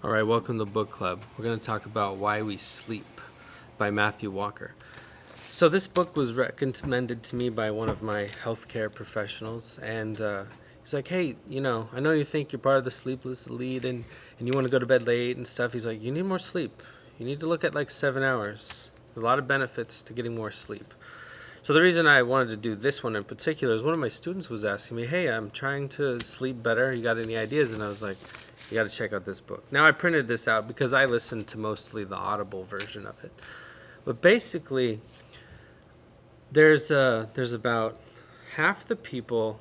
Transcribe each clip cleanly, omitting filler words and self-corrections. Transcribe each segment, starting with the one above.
All right, welcome to Book Club. We're going to talk about Why We Sleep by Matthew Walker. So this book was recommended to me by one of my healthcare professionals, and he's like, hey, I know you think you're part of the sleepless elite and you want to go to bed late and stuff. He's like, you need more sleep. You need to look at like 7 hours. There's a lot of benefits to getting more sleep. So the reason I wanted to do this one in particular is one of my students was asking me, hey, I'm trying to sleep better. You got any ideas? And I was like, you got to check out this book. Now I printed this out because I listened to mostly the Audible version of it. But basically, there's about half the people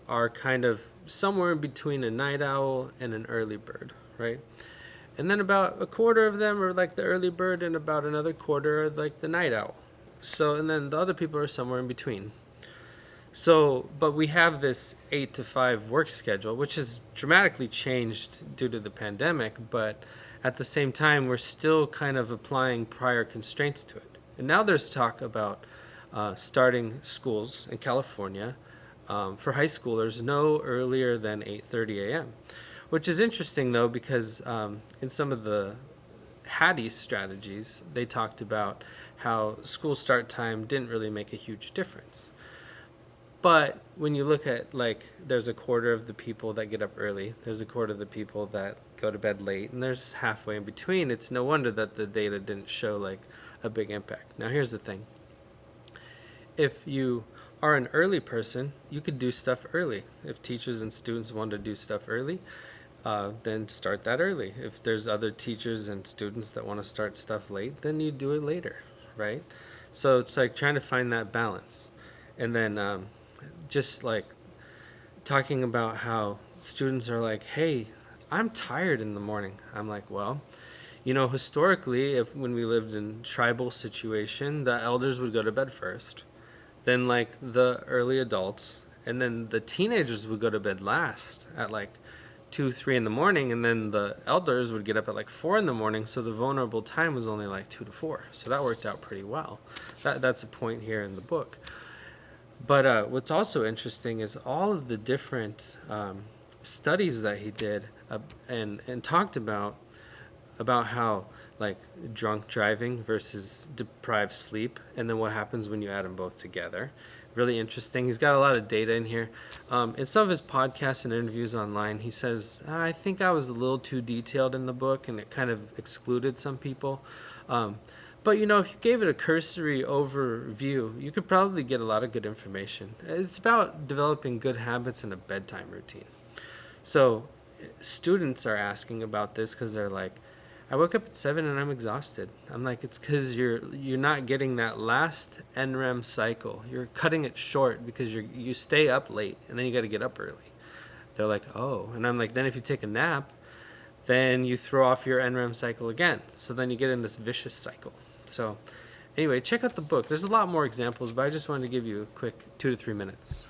are kind of somewhere in between a night owl and an early bird, right? And then about a quarter of them are like the early bird, and about another quarter are like the night owl. So, and then the other people are somewhere in between. So, but we have this 8 to 5 work schedule, which has dramatically changed due to the pandemic, but at the same time, we're still kind of applying prior constraints to it. And now there's talk about starting schools in California for high schoolers no earlier than 8:30 a.m., which is interesting, though, because in some of the Hattie's strategies, they talked about how school start time didn't really make a huge difference. But when you look at, like, there's a quarter of the people that get up early, there's a quarter of the people that go to bed late, and there's halfway in between, it's no wonder that the data didn't show, like, a big impact. Now, here's the thing. If you are an early person, you could do stuff early. If teachers and students want to do stuff early, then start that early. If there's other teachers and students that want to start stuff late, then you do it later, right? So it's like trying to find that balance. And then just like talking about how students are like, hey, I'm tired in the morning. I'm like, well, historically, if when we lived in tribal situation, the elders would go to bed first, then like the early adults, and then the teenagers would go to bed last at like 2, 3 in the morning, and then the elders would get up at like 4 in the morning. So the vulnerable time was only like 2 to 4. So that worked out pretty well. That's a point here in the book. But what's also interesting is all of the different studies that he did and talked about how like drunk driving versus deprived sleep, and then what happens when you add them both together. Really interesting. He's got a lot of data in here. In some of his podcasts and interviews online, he says, I think I was a little too detailed in the book and it kind of excluded some people. But, if you gave it a cursory overview, you could probably get a lot of good information. It's about developing good habits and a bedtime routine. So students are asking about this because they're like, I woke up at 7 and I'm exhausted. I'm like, it's because you're not getting that last NREM cycle. You're cutting it short because you stay up late and then you got to get up early. They're like, oh. And I'm like, then if you take a nap, then you throw off your NREM cycle again. So then you get in this vicious cycle. So anyway, check out the book. There's a lot more examples, but I just wanted to give you a quick 2 to 3 minutes.